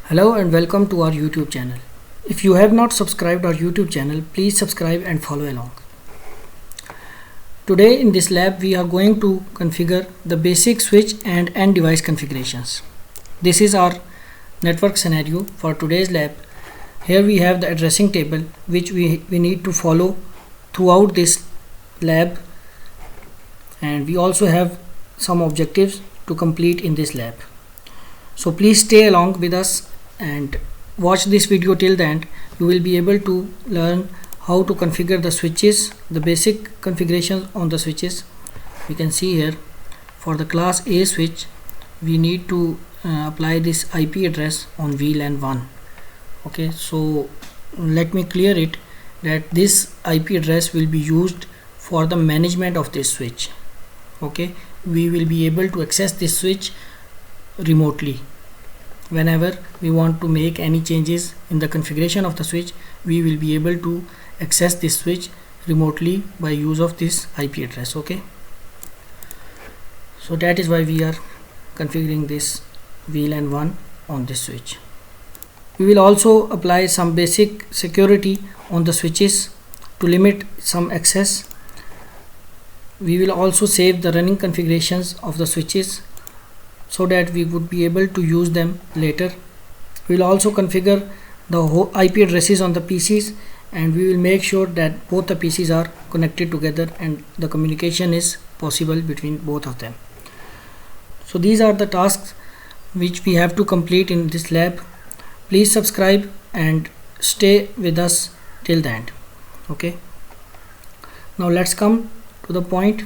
Hello and welcome to our YouTube channel. If you have not subscribed our YouTube channel, please subscribe and follow along. Today in this lab we are going to configure the basic switch and end device configurations. This is our network scenario for today's lab. Here we have the addressing table which we need to follow throughout this lab, and we also have some objectives to complete in this lab. So please stay along with us and watch this video till the end. You will be able to learn how to configure the switches, the basic configurations on the switches. You can see here for the class A switch we need to apply this IP address on VLAN 1. Okay, so let me clear it that this IP address will be used for the management of this switch. Okay, we will be able to access this switch remotely. Whenever we want to make any changes in the configuration of the switch, we will be able to access this switch remotely by use of this IP address. Okay, so that is why we are configuring this VLAN 1 on this switch. We will also apply some basic security on the switches to limit some access. We will also save the running configurations of the switches so that we would be able to use them later. We will also configure the whole IP addresses on the PCs, and we will make sure that both the PCs are connected together and the communication is possible between both of them. So these are the tasks which we have to complete in this lab. Please subscribe and stay with us till the end. Okay, now let's come to the point.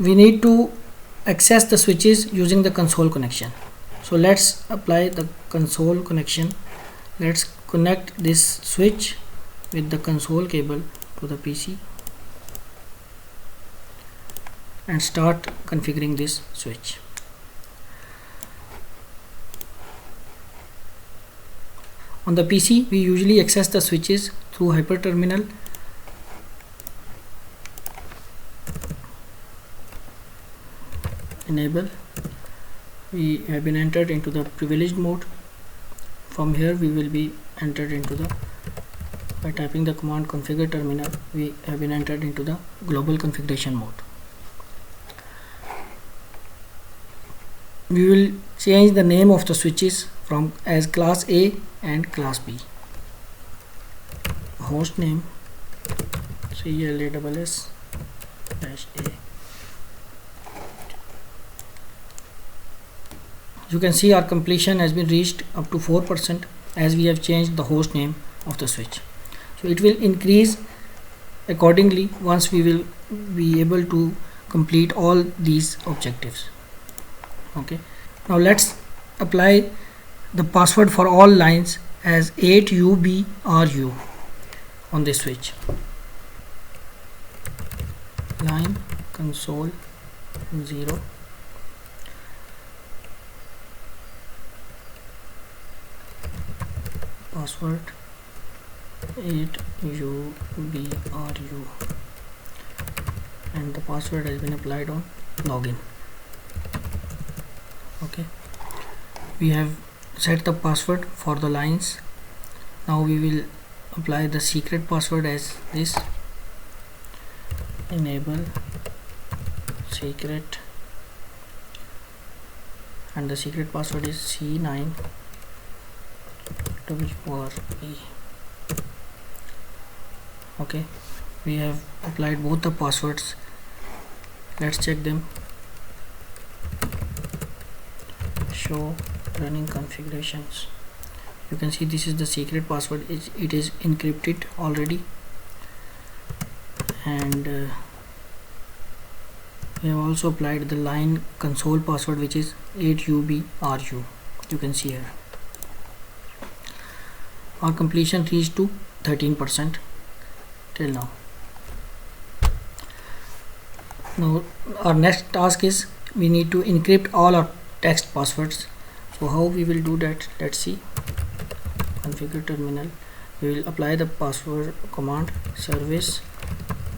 We need to access the switches using the console connection. So let's apply the console connection. Let's connect this switch with the console cable to the PC and start configuring this switch. On the PC we usually access the switches through hyperterminal. Enable. We have been entered into the privileged mode. From here we will be entered into the, by typing the command configure terminal, we have been entered into the global configuration mode. We will change the name of the switches from as class A and class B. Host name CLASS-A. You can see our completion has been reached up to 4% as we have changed the host name of the switch. So it will increase accordingly once we will be able to complete all these objectives. Okay, now let's apply the password for all lines as 8UBRU on this switch. Line console 0 password 8UBRU, and the password has been applied on login. Okay, we have set the password for the lines. Now we will apply the secret password as this. Enable secret, and the secret password is C9WRE. Okay, we have applied both the passwords. Let's check them. Show running configurations. You can see this is the secret password. It is encrypted already, and we have also applied the line console password which is 8UBRU. You can see here our completion reached to 13% till now. Now our next task is we need to encrypt all our text passwords. So how we will do that? Let's see. Configure terminal. We will apply the password command service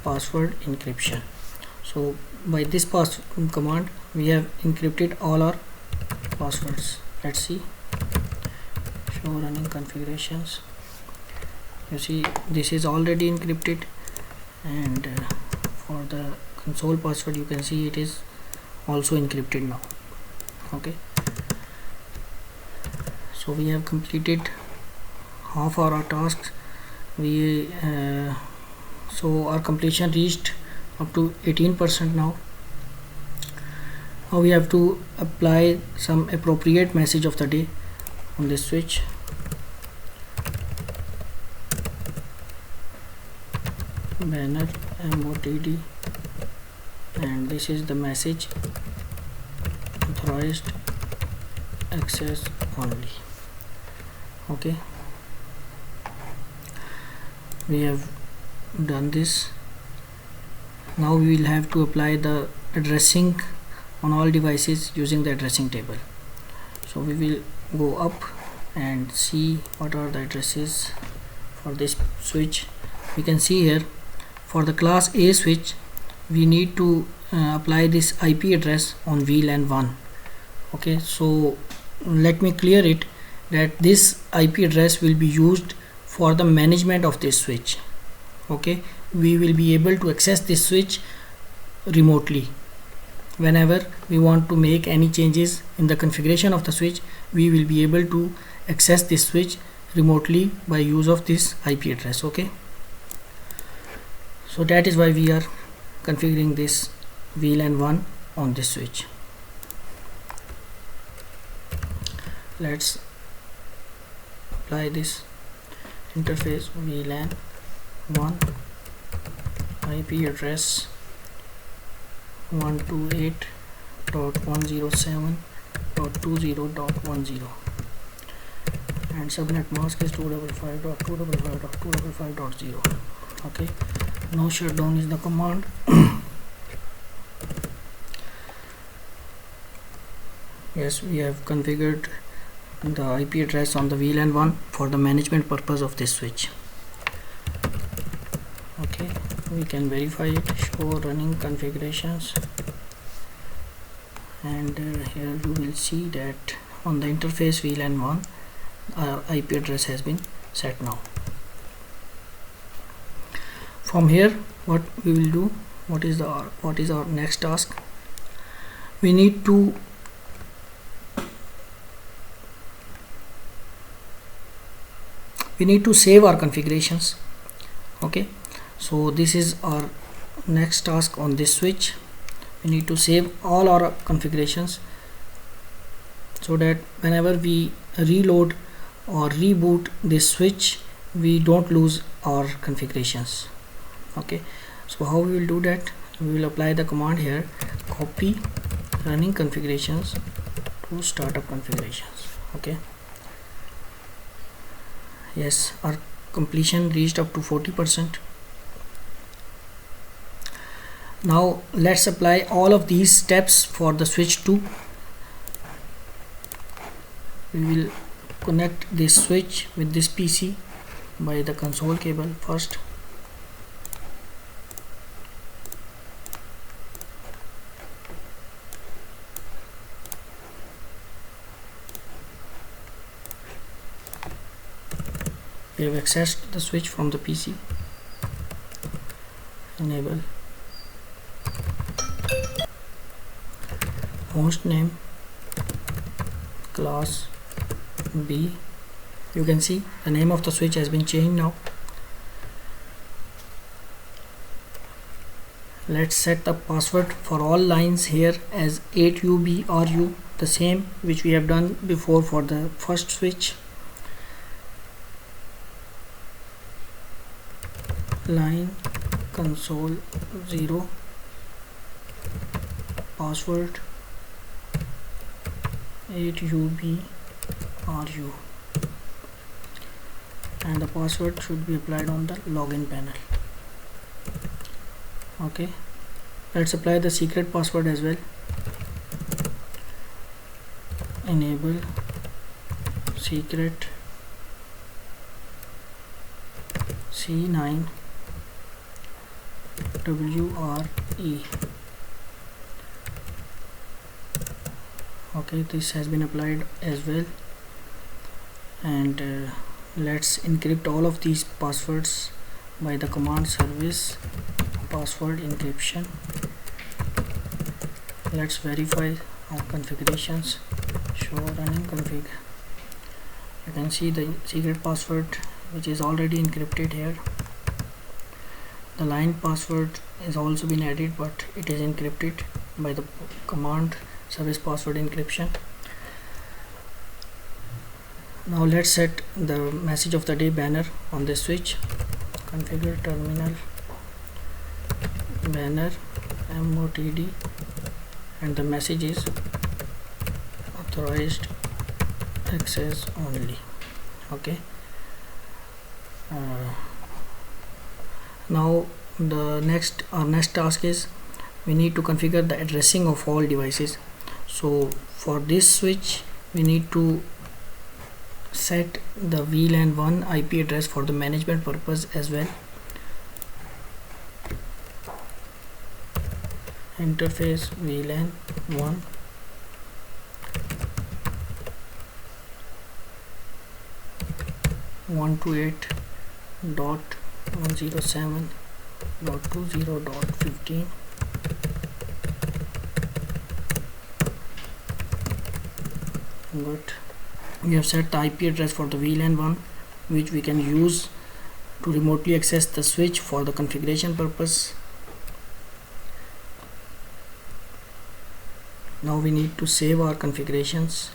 password encryption. So by this command we have encrypted all our passwords let's see, show running configurations. You see this is already encrypted, and for the console password you can see it is also encrypted now. Okay, so we have completed half our tasks. We so our completion reached up to 18% now. Now we have to apply some appropriate message of the day on this switch. Banner MOTD, and this is the message: authorized access only. Okay, we have done this. Now we will have to apply the addressing on all devices using the addressing table. So we will go up and see what are the addresses for this switch. We can see here for the class A switch we need to apply this IP address on VLAN 1. Okay, so let me clear it that this IP address will be used for the management of this switch. Okay, we will be able to access this switch remotely. Whenever we want to make any changes in the configuration of the switch, we will be able to access this switch remotely by use of this IP address. Okay, so that is why we are configuring this VLAN 1 on this switch. Let's apply this interface VLAN 1 IP address 128.107.20.10 and subnet mask is 255.255.255.0. okay, no shutdown is the command. Yes, we have configured the IP address on the VLAN 1 for the management purpose of this switch. Okay, we can verify it, show running configurations, and here you will see that on the interface VLAN 1 our IP address has been set now. From here what we will do, what is our next task? We need to save our configurations. Okay, so this is our next task on this switch. We need to save all our configurations so that whenever we reload or reboot this switch we don't lose our configurations. Okay, so how we will do that? We will apply the command here, copy running configurations to startup configurations. Okay, yes, our completion reached up to 40%. Now let's apply all of these steps for the switch 2. We will connect this switch with this PC by the console cable first. We have accessed the switch from the PC. Enable host name class B. You can see the name of the switch has been changed now. Let's set the password for all lines here as 8UBRU, the same which we have done before for the first switch. Line console 0, password 8UBRU, and the password should be applied on the login panel. Okay, let's apply the secret password as well. Enable secret C9 WRE. Okay, this has been applied as well, and let's encrypt all of these passwords by the command service password encryption. Let's verify our configurations. Show running config. You can see the secret password which is already encrypted here. The line password is also been added, but it is encrypted by the command service password encryption. Now let's set the message of the day banner on this switch. Configure terminal banner MOTD, and the message is authorized access only. Okay. Now our next task is we need to configure the addressing of all devices. So for this switch we need to set the VLAN 1 IP address for the management purpose as well. Interface VLAN 1 128.107.20.15. Good. We have set the IP address for the VLAN 1, which we can use to remotely access the switch for the configuration purpose. Now we need to save our configurations.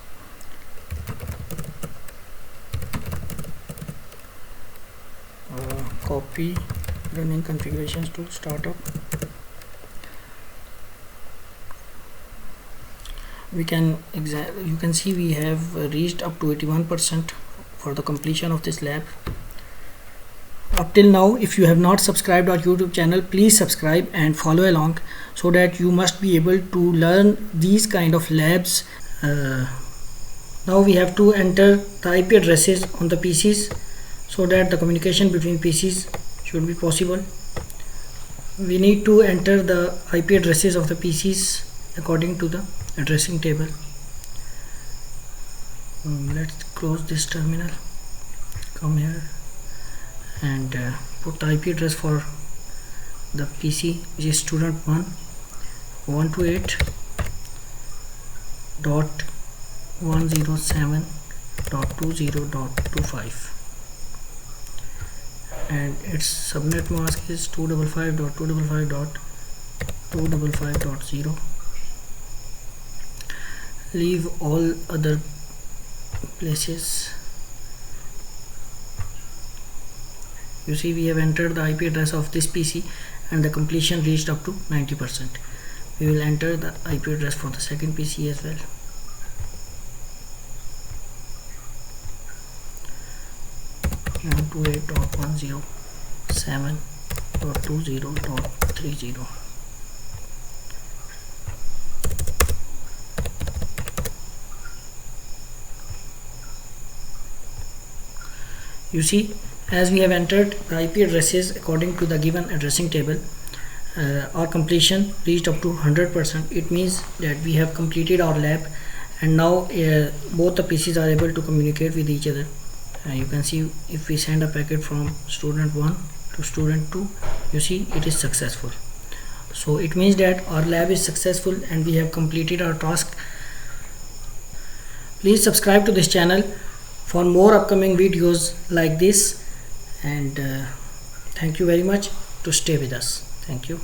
Copy running configurations to startup. You can see we have reached up to 81% for the completion of this lab. Up till now, if you have not subscribed our YouTube channel, please subscribe and follow along, so that you must be able to learn these kind of labs. Now we have to enter the IP addresses on the PCs, so that the communication between PCs should be possible. We need to enter the IP addresses of the PCs according to the addressing table. Let's close this terminal, come here and put the IP address for the PC, which is student 1 128.107.20.25, and its subnet mask is 255.255.255.0. Leave all other places. You see, we have entered the IP address of this PC and the completion reached up to 90%. We will enter the IP address for the second PC as well. Now 28.107.20.30. You see, as we have entered the IP addresses according to the given addressing table, our completion reached up to 100%. It means that we have completed our lab, and now both the PCs are able to communicate with each other. You can see if we send a packet from student 1 to student 2, you see it is successful. So it means that our lab is successful and we have completed our task. Please subscribe to this channel for more upcoming videos like this, and thank you very much to stay with us. Thank you.